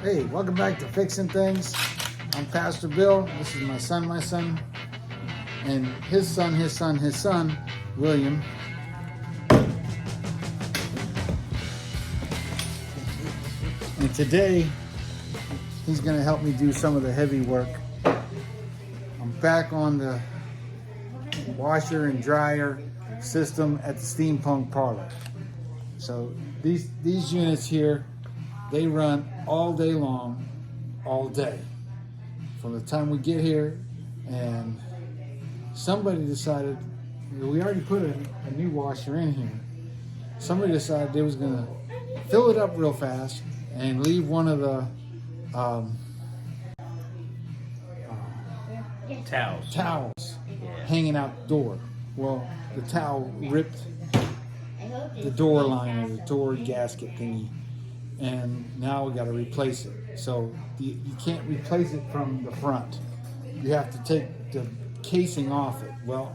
Hey, welcome back to Fixing Things. I'm Pastor Bill. This is my son, and his son, William. And today, he's going to help me do some of the heavy work. I'm back on the washer and dryer system at the steampunk parlor. So these units here, they run all day long, all day. From the time we get here, and somebody decided, we already put a new washer in here. Somebody decided they was gonna fill it up real fast and leave one of the towels hanging out the door. Well, the towel ripped the door line or the door gasket thingy, and now we got to replace it. So you can't replace it from the front. You have to take the casing off it. Well,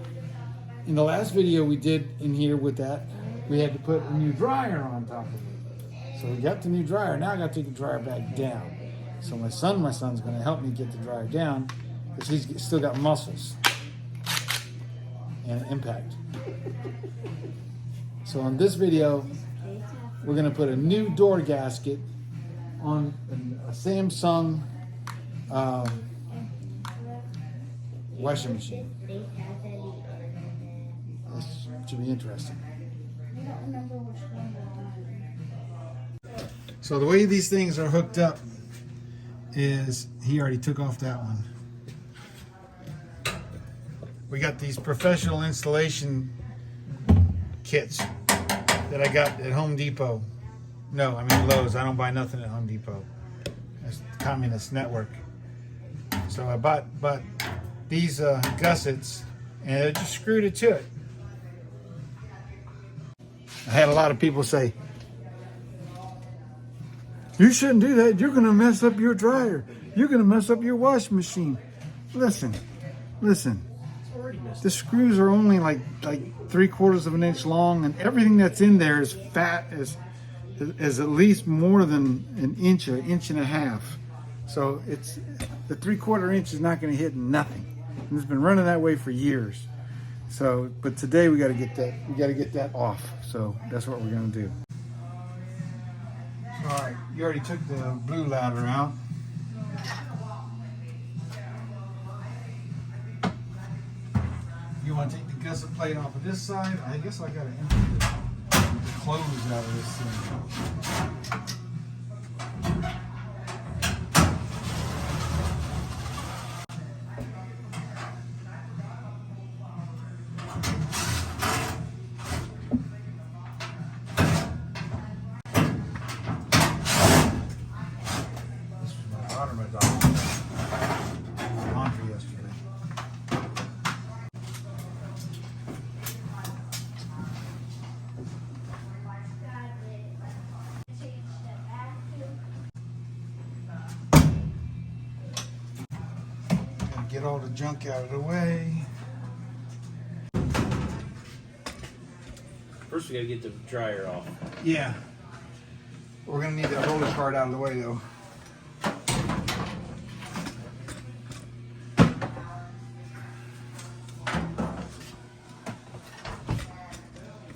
in the last video we did in here with that, we had to put a new dryer on top of it. So we got the new dryer. Now I got to take the dryer back down. So my son's going to help me get the dryer down because he's still got muscles and impact. So in this video, we're going to put a new door gasket on a Samsung washing machine. This should be interesting. So the way these things are hooked up is, he already took off that one. We got these professional installation kits that I got at Home Depot. No, I mean Lowe's. I don't buy nothing at Home Depot. That's the communist network. So I bought these gussets, and I just screwed it to it. I had a lot of people say, "You shouldn't do that. You're going to mess up your dryer. You're going to mess up your washing machine." Listen. The screws are only like 3/4 of an inch long, and everything that's in there is fat as at least more than an inch and a half. So it's the 3/4 inch is not going to hit nothing. And it's been running that way for years. So, but today we got to get that off. So that's what we're going to do. All right, you already took the blue ladder out. You want to take the gusset plate off of this side? I guess I got to empty the clothes out of this thing. This was my daughter, laundry yesterday. Get all the junk out of the way. First we gotta get the dryer off. Yeah. We're gonna need that roller cart out of the way though.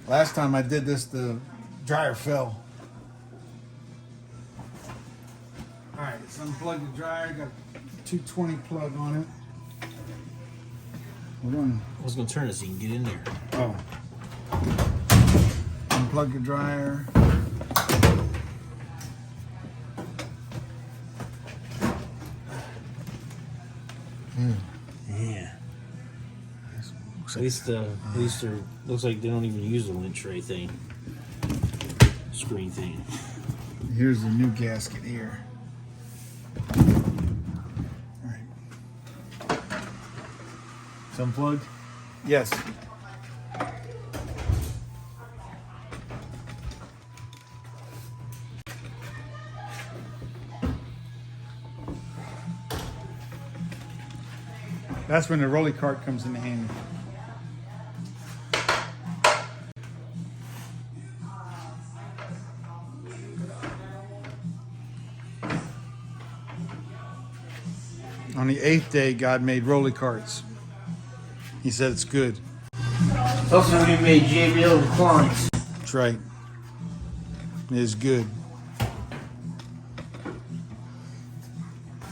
Last time I did this, the dryer fell. Alright, let's unplug the dryer. Got a 220 plug on it. I was gonna turn it so you can get in there. Oh. Unplug the dryer. Yeah. At least looks like they don't even use the lint tray thing. Screen thing. Here's the new gasket here. It's unplugged? Yes. That's when the rolly cart comes in handy. On the 8th day, God made rolly carts. He said it's good. It's also when he made JBL reclines. That's right. It is good.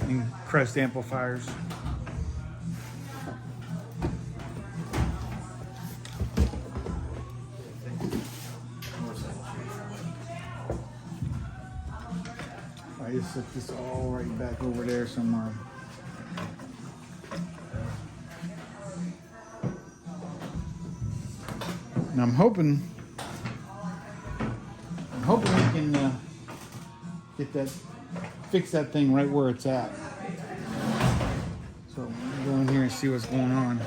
And Crest amplifiers. I just set this all right back over there somewhere. And I'm hoping we can fix that thing right where it's at. So we'll go in here and see what's going on.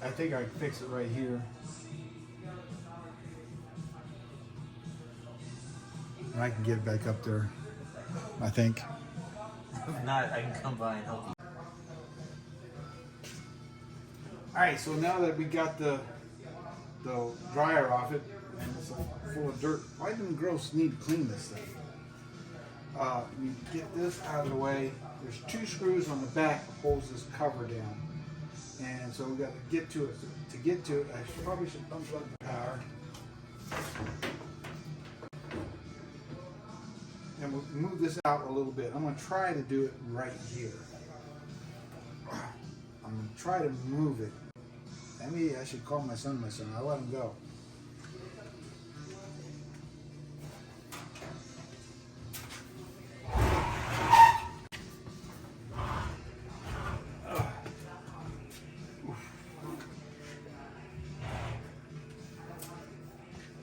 I think I can fix it right here. And I can get it back up there, I think. If not, I can come by and help you. Alright, so now that we got the dryer off it, and it's full of dirt, why didn't girls need to clean this thing? You get this out of the way. There's 2 screws on the back that holds this cover down. And so we got to get to it. To get to it, I probably should unplug the power. And we'll move this out a little bit. I'm going to try to do it right here. I'm going to try to move it. Maybe I should call my son. I'll let him go.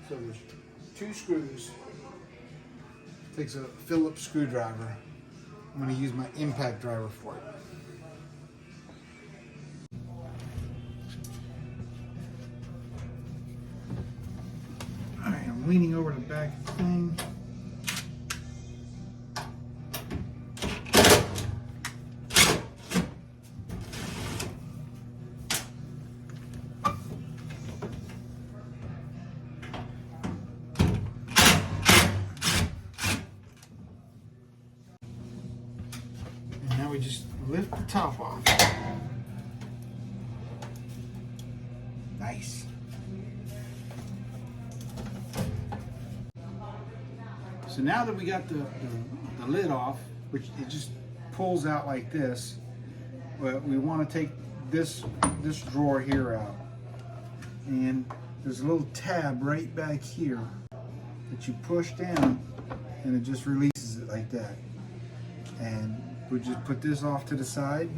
So there's 2 screws. Takes a Phillips screwdriver. I'm going to use my impact driver for it. Alright, I'm leaning over the back thing. We just lift the top off. Nice. So now that we got the lid off, which it just pulls out like this, we want to take this drawer here out. And there's a little tab right back here that you push down and it just releases it like that. And we just put this off to the side.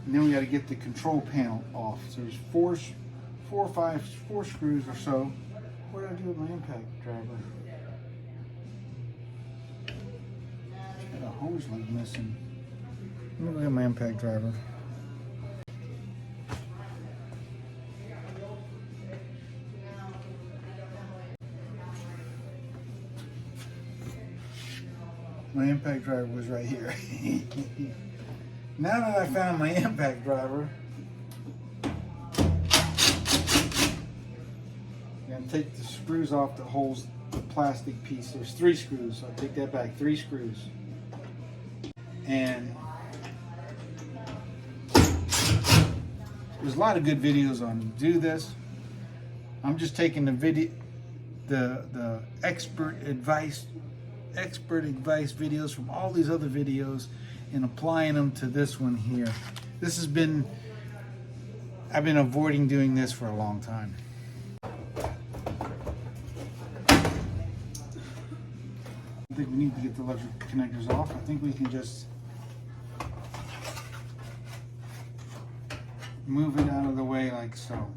And then we got to get the control panel off. So there's four screws or so. What did I do with my impact driver? Got a hose link missing. Let me look at my impact driver. My impact driver was right here. Now that I found my impact driver, I'm going to take the screws off that holds the plastic piece. There's 3 screws, so I'll take that back, 3 screws. And there's a lot of good videos on do this. I'm just taking the expert advice videos from all these other videos and applying them to this one here. I've been avoiding doing this for a long time. I think we need to get the electric connectors off. I think we can just move it out of the way like so.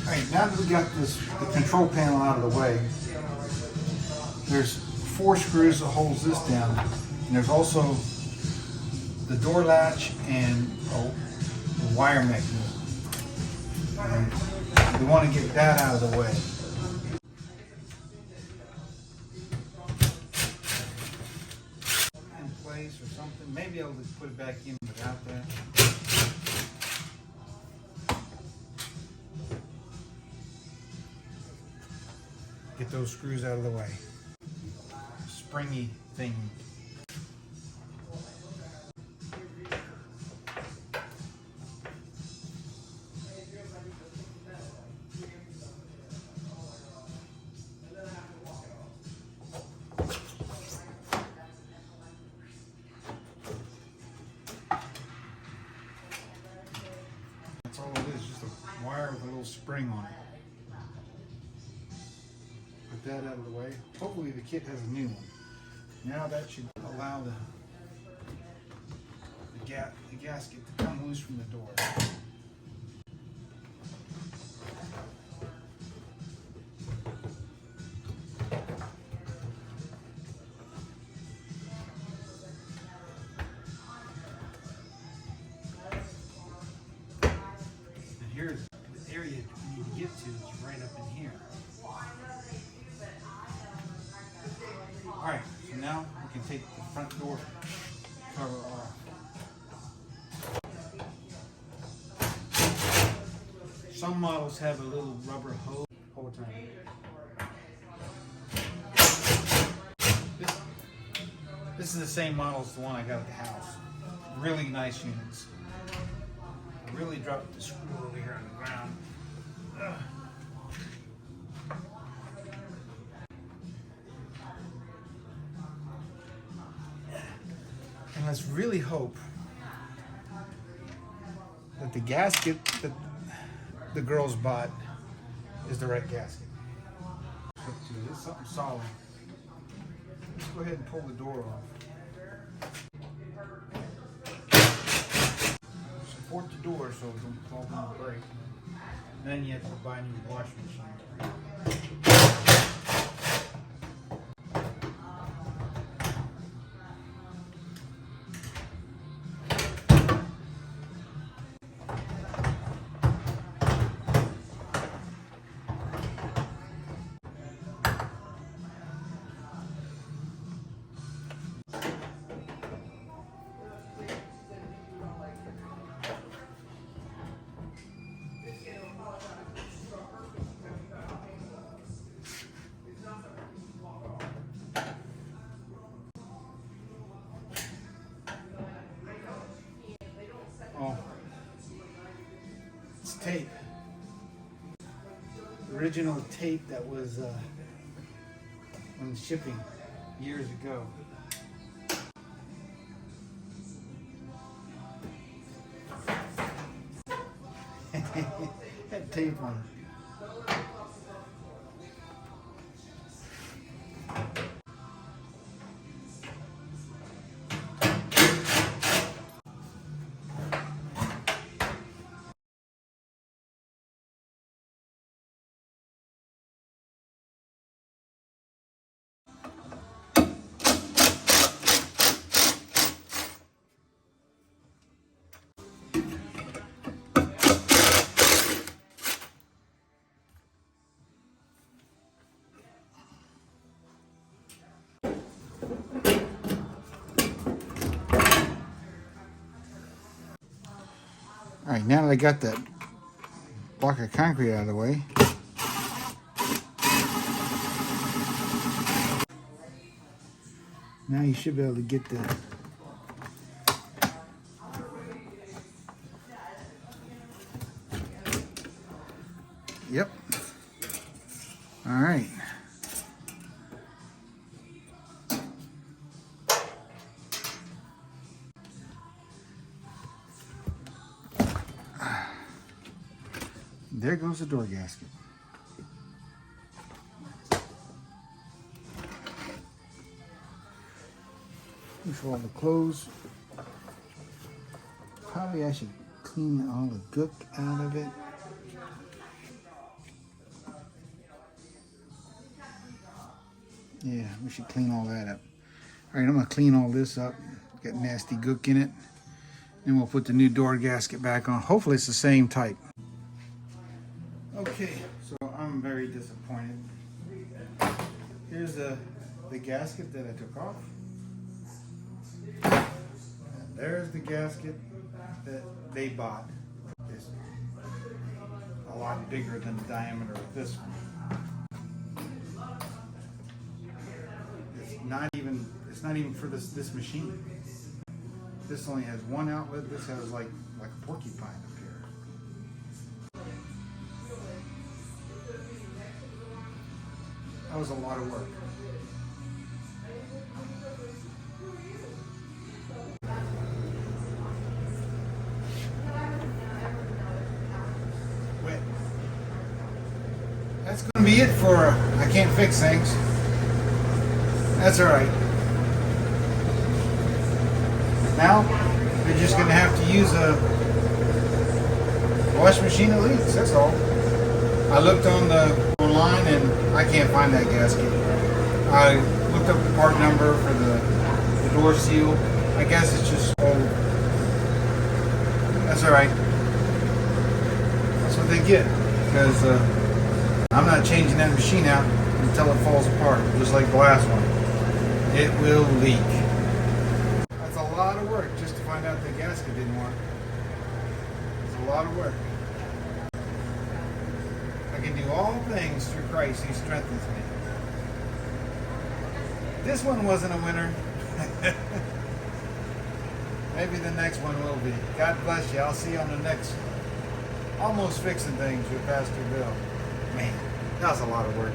Alright, now that we got the control panel out of the way, there's 4 screws that holds this down. And there's also the door latch and a wire mechanism. And we want to get that out of the way. In place or something. Maybe I'll just put it back in without that. Get those screws out of the way. Springy thing. That's all it is, just a wire with a little spring on it. Put that out of the way. Hopefully the kit has a new one. Now that should allow the gasket to come loose from the door. And here's the area you need to get to is right up in here. Alright, so now we can take the front door cover off. Some models have a little rubber hose. Hold time. This is the same model as the one I got at the house. Really nice units. I really dropped the screw over here on the ground. Ugh. And let's really hope that the gasket that the girls bought is the right gasket. It's something solid. Let's go ahead and pull the door off. Support the door so it don't fall down and break. And then you have to buy a new washing machine. Oh, it's tape. Original tape that was on shipping years ago. Had tape on it. All right, now that I got that block of concrete out of the way, now you should be able to get the Yep. All right. There goes the door gasket. Push all the clothes. Probably I should clean all the gook out of it. Yeah, we should clean all that up. All right, I'm gonna clean all this up. Got nasty gook in it. Then we'll put the new door gasket back on. Hopefully it's the same type. Okay, so I'm very disappointed. Here's the gasket that I took off. And there's the gasket that they bought. It's a lot bigger than the diameter of this one. It's not even for this machine. This only has one outlet. This has like a porcupine up here. That was a lot of work. Wet. That's going to be it for I Can't Fix Things. That's all right. Now, they're just going to have to use a wash machine that leaks, that's all. I looked online and I can't find that gasket. I looked up the part number for the door seal. I guess it's just old. That's all right. That's what they get. Because I'm not changing that machine out until it falls apart, just like the last one. It will leak. That's a lot of work just to find out the gasket didn't work. It's a lot of work. I can do all things through Christ who strengthens me. This one wasn't a winner. Maybe the next one will be. God bless you. I'll see you on the next Almost Fixing Things with Pastor Bill. Man, that was a lot of work.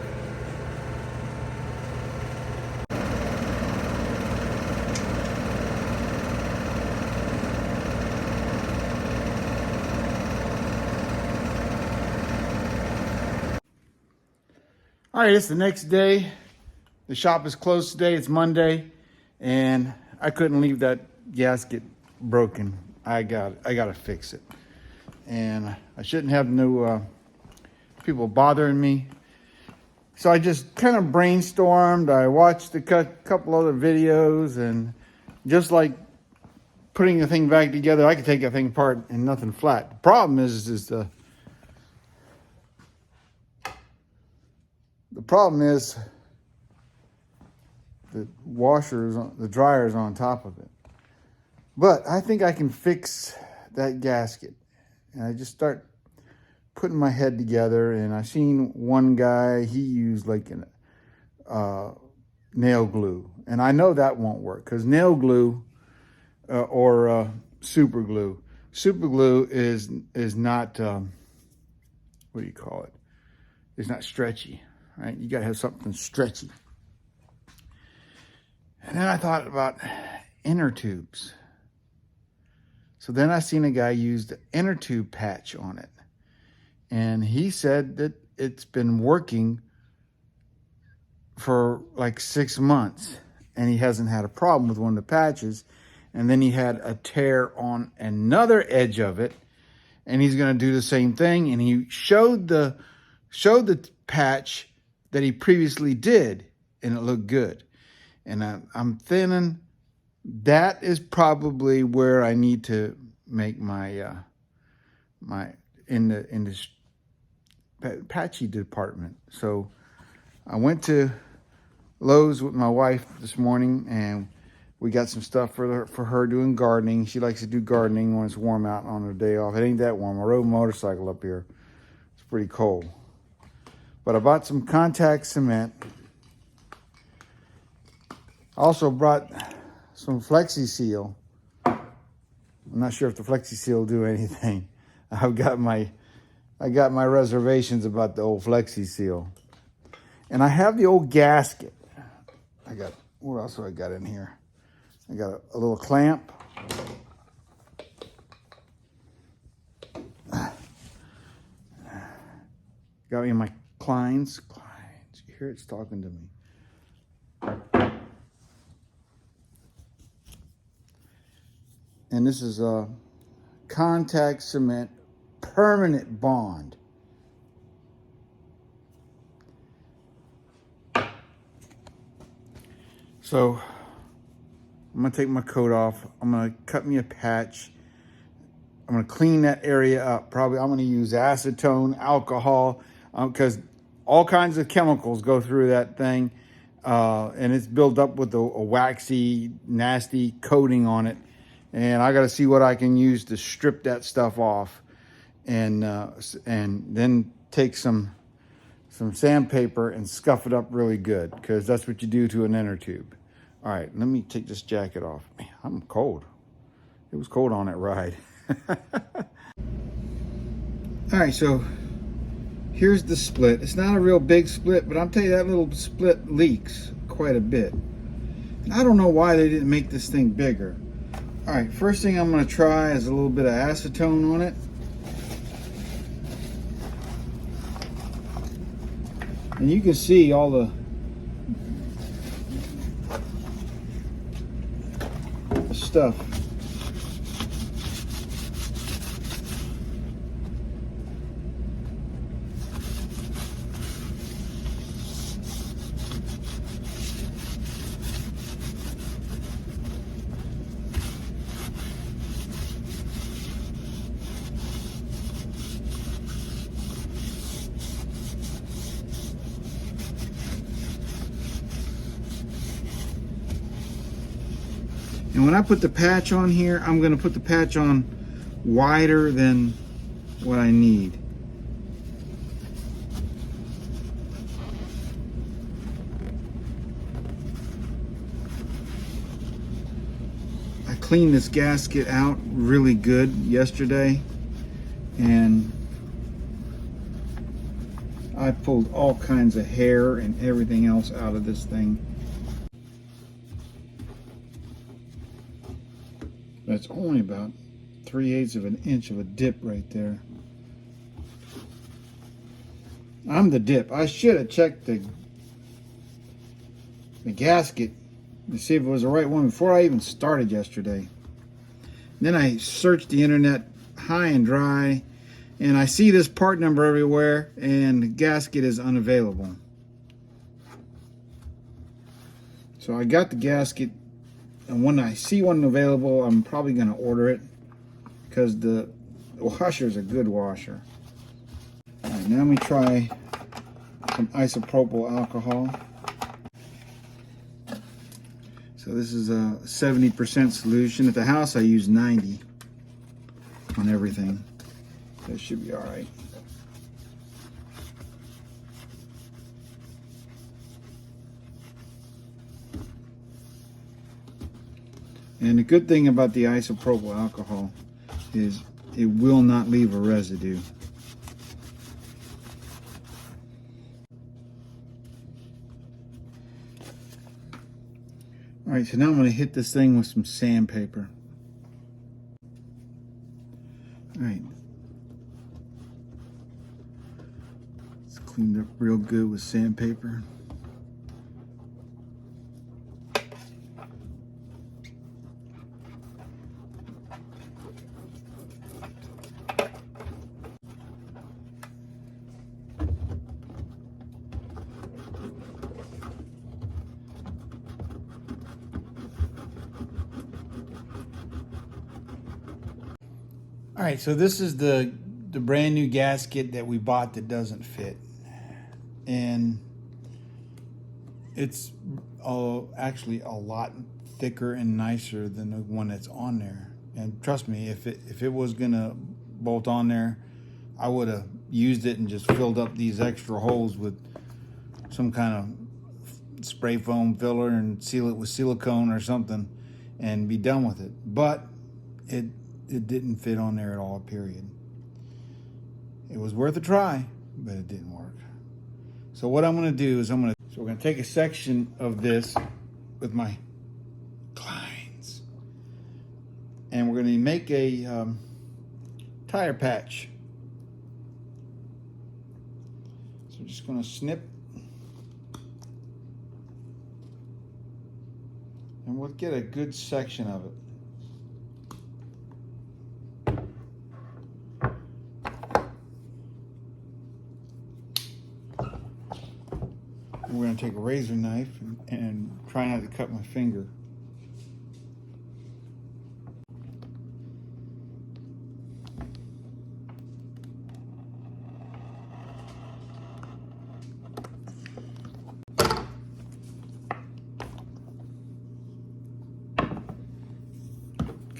All right, it's the next day. The shop is closed today. It's Monday, and I couldn't leave that gasket broken. I got to fix it, and I shouldn't have no people bothering me. So I just kind of brainstormed. I watched a couple other videos, and just like putting the thing back together, I could take that thing apart and nothing flat. The problem is the problem is the the dryer is on top of it. But I think I can fix that gasket. And I just start putting my head together, and I seen one guy, he used like nail glue. And I know that won't work because nail glue or super glue. Super glue is not, what do you call it? It's not stretchy. Right? You got to have something stretchy. And then I thought about inner tubes. So then I seen a guy use the inner tube patch on it. And he said that it's been working for like 6 months. And he hasn't had a problem with one of the patches. And then he had a tear on another edge of it. And he's going to do the same thing. And he showed the patch that he previously did, and it looked good. And I'm thinking that is probably where I need to make my in this patchy department. So I went to Lowe's with my wife this morning, and we got some stuff for her doing gardening. She likes to do gardening when it's warm out on her day off. It ain't that warm. I rode a motorcycle up here. It's pretty cold. But I bought some contact cement. I also brought some Flexi Seal. I'm not sure if the Flexi Seal will do anything. I got my reservations about the old Flexi Seal. And I have the old gasket. What else do I got in here? I got a little clamp. Got me in my Kleins. You hear it's talking to me. And this is a contact cement permanent bond. So I'm gonna take my coat off. I'm gonna cut me a patch. I'm gonna clean that area up. Probably I'm gonna use acetone, alcohol, because all kinds of chemicals go through that thing, and it's built up with a waxy, nasty coating on it. And I got to see what I can use to strip that stuff off, and then take some sandpaper and scuff it up really good, because that's what you do to an inner tube. All right, let me take this jacket off. Man, I'm cold. It was cold on that ride. All right, so here's the split. It's not a real big split, but I'll tell you, that little split leaks quite a bit. And I don't know why they didn't make this thing bigger. All right, first thing I'm gonna try is a little bit of acetone on it. And you can see all the stuff. And when I put the patch on here, I'm going to put the patch on wider than what I need. I cleaned this gasket out really good yesterday, and I pulled all kinds of hair and everything else out of this thing. That's only about 3/8 of an inch of a dip right there. I'm the dip. I should have checked the gasket to see if it was the right one before I even started yesterday. Then I searched the internet high and dry, and I see this part number everywhere, and the gasket is unavailable. So I got the gasket, and when I see one available, I'm probably going to order it, because the washer is a good washer. All right, now let me try some isopropyl alcohol. So this is a 70% solution. At the house I use 90 on everything. That should be all right. And the good thing about the isopropyl alcohol is it will not leave a residue. All right, so now I'm going to hit this thing with some sandpaper. All right. It's cleaned up real good with sandpaper. All right, so this is the brand new gasket that we bought that doesn't fit, and it's actually a lot thicker and nicer than the one that's on there. And trust me, if it was gonna bolt on there, I would have used it and just filled up these extra holes with some kind of spray foam filler and seal it with silicone or something and be done with it. But it didn't fit on there at all, period. It was worth a try, but it didn't work. So what I'm gonna do is so we're gonna take a section of this with my Kleins, and we're gonna make a tire patch. So we're just gonna snip, and we'll get a good section of it. we're going to take a razor knife and try not to cut my finger.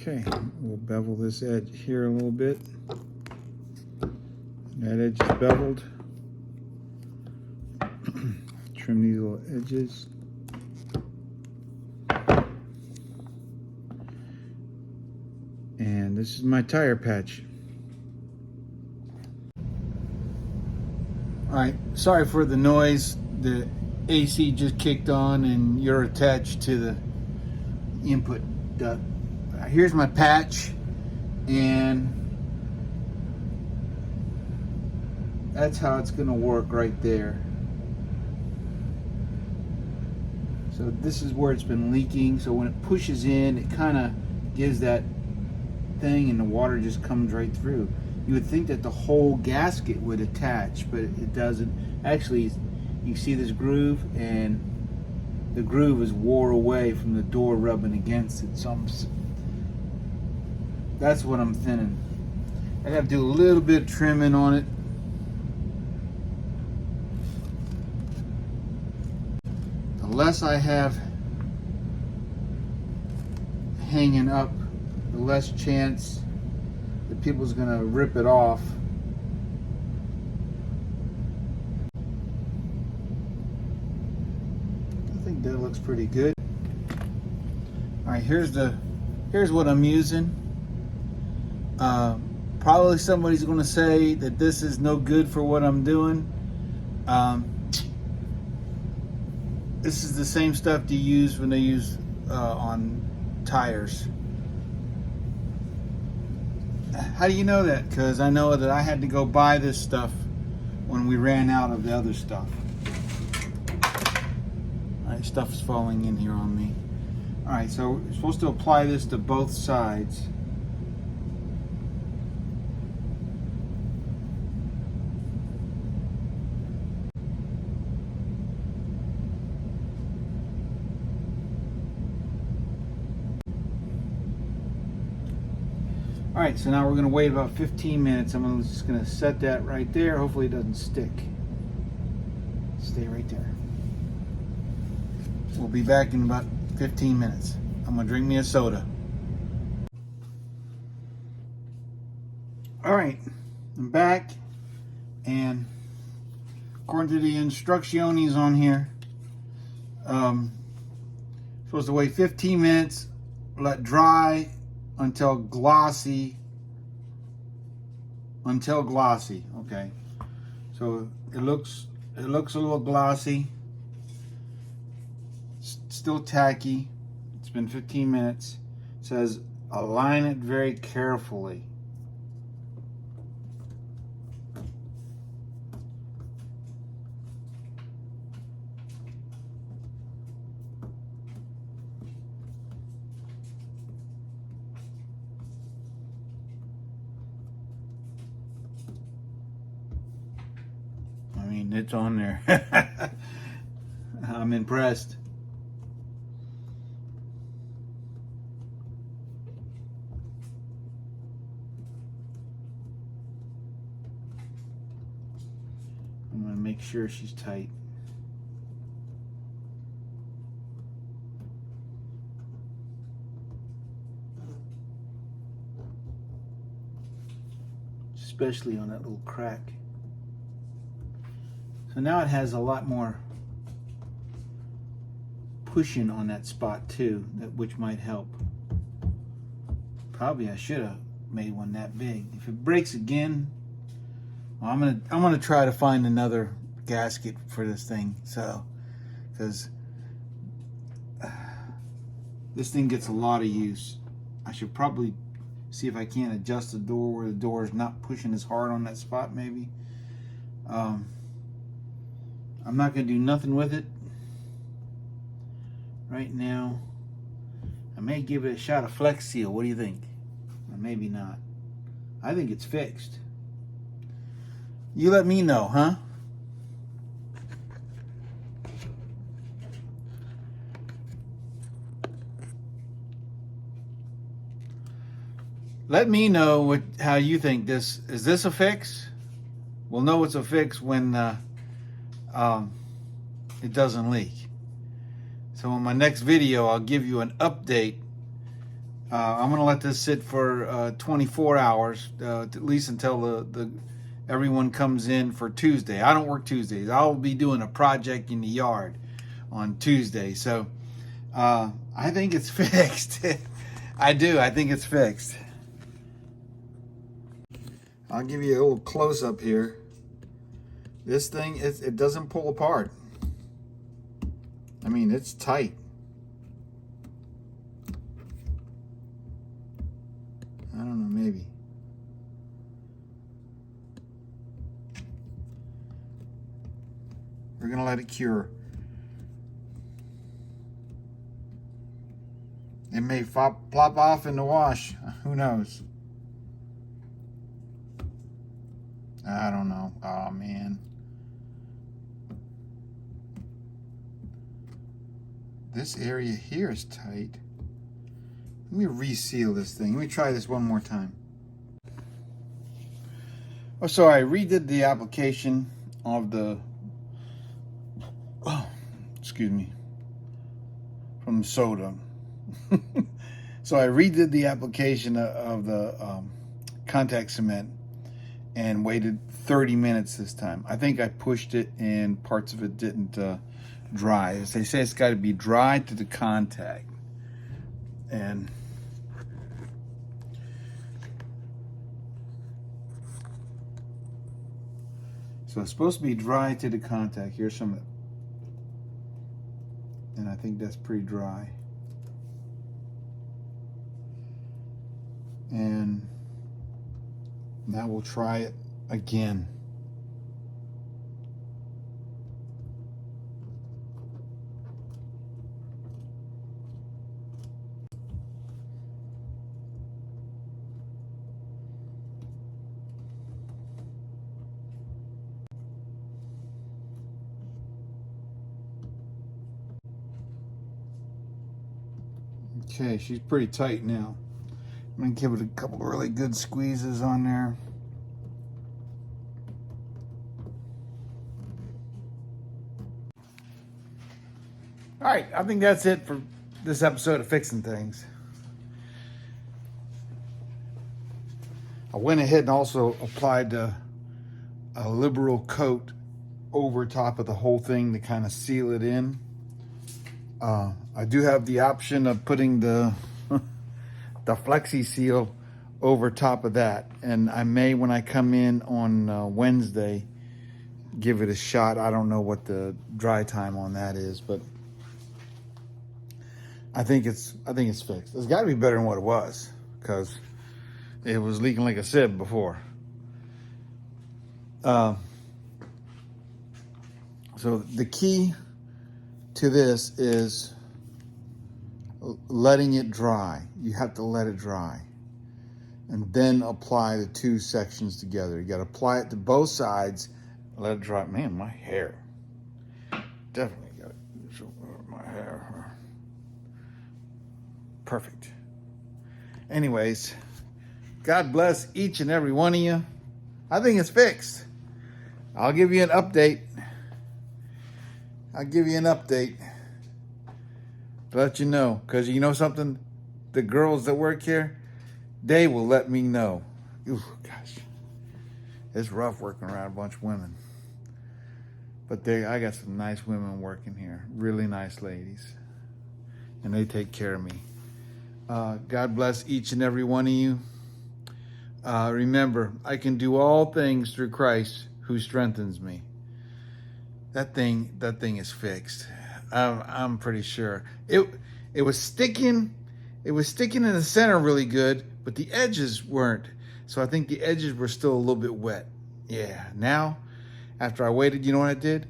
Okay, we'll bevel this edge here a little bit. That edge is beveled. Trim these little edges. And this is my tire patch. Alright, sorry for the noise. The AC just kicked on and you're attached to the input duct. Here's my patch, and that's how it's going to work right there. So this is where it's been leaking, so when it pushes in, it kind of gives that thing and the water just comes right through. You would think that the whole gasket would attach, but it doesn't. Actually, you see this groove, and the groove is wore away from the door rubbing against it. So that's what I'm thinning. I got to do a little bit of trimming on it. The less I have hanging up, the less chance that people's gonna rip it off. I think that looks pretty good. All right, here's what I'm using. Probably somebody's going to say that this is no good for what I'm doing. This is the same stuff you use when they use on tires. How do you know that? Because I know that I had to go buy this stuff when we ran out of the other stuff. Alright, stuff is falling in here on me. Alright, so we're supposed to apply this to both sides. Alright, so now we're going to wait about 15 minutes. I'm just going to set that right there. Hopefully it doesn't stick. Stay right there. We'll be back in about 15 minutes. I'm going to drink me a soda. Alright, I'm back. And according to the instructions on here, supposed to wait 15 minutes, let dry until glossy. Okay, so it looks a little glossy, still tacky. It's been 15 minutes. It says align it very carefully. I mean, it's on there. I'm impressed. I'm going to make sure she's tight. Especially on that little crack. So now it has a lot more pushing on that spot too, which might help. Probably I should have made one that big. If it breaks again, well, I'm gonna try to find another gasket for this thing. So, because this thing gets a lot of use. I should probably see if I can't adjust the door where the door is not pushing as hard on that spot. Maybe. I'm not going to do nothing with it right now. I may give it a shot of Flex Seal. What do you think? Or maybe not. I think it's fixed. You let me know, huh? let me know how you think this. Is this a fix? We'll know it's a fix when it doesn't leak. So in my next video, I'll give you an update. I'm gonna let this sit for 24 hours, at least until everyone comes in for Tuesday. I don't work Tuesdays. I'll be doing a project in the yard on Tuesday. So I think it's fixed. I do. I think it's fixed. I'll give you a little close up here. This thing, it doesn't pull apart. I mean, it's tight. I don't know, maybe. We're gonna let it cure. It may plop off in the wash. Who knows? I don't know. Oh, man. This area here is tight. Let me reseal this thing. Let me try this one more time. Oh, so I redid the application of the, excuse me, from soda. So I redid the application of the contact cement and waited 30 minutes this time. I think I pushed it and parts of it didn't dry. As they say, it's got to be dry to the contact. And so it's supposed to be dry to the contact. Here's some, and I think that's pretty dry. And now we'll try it again. Okay, she's pretty tight now. I'm gonna give it a couple of really good squeezes on there. All right, I think that's it for this episode of Fixing Things. I went ahead and also applied a liberal coat over top of the whole thing to kind of seal it in. I do have the option of putting the Flexi Seal over top of that, and I may, when I come in on Wednesday, give it a shot. I don't know what the dry time on that is, but I think it's fixed. It's got to be better than what it was, because it was leaking like a sieve before. So the key to this is letting it dry. You have to let it dry and then apply the two sections together. You got to apply it to both sides, let it dry. Man, my hair. Definitely got to show my hair. Perfect. Anyways, God bless each and every one of you. I think it's fixed. I'll give you an update. To let you know, because you know something, the girls that work here, they will let me know. Ooh, gosh, it's rough working around a bunch of women, but I got some nice women working here, really nice ladies, and they take care of me. God bless each and every one of you. Remember, I can do all things through Christ who strengthens me. That thing is fixed. I'm pretty sure it was sticking. It was sticking in the center really good, but the edges weren't. So I think the edges were still a little bit wet. Yeah. Now, after I waited, you know what I did?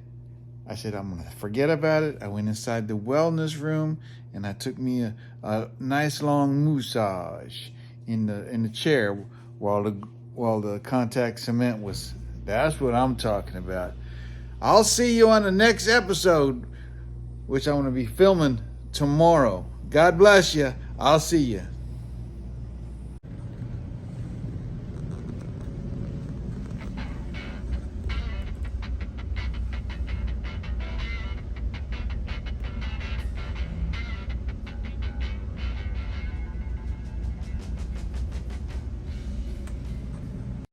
I said, I'm gonna forget about it. I went inside the wellness room and I took me a nice long massage in the chair while the contact cement was. That's what I'm talking about. I'll see you on the next episode, which I'm going to be filming tomorrow. God bless you. I'll see you.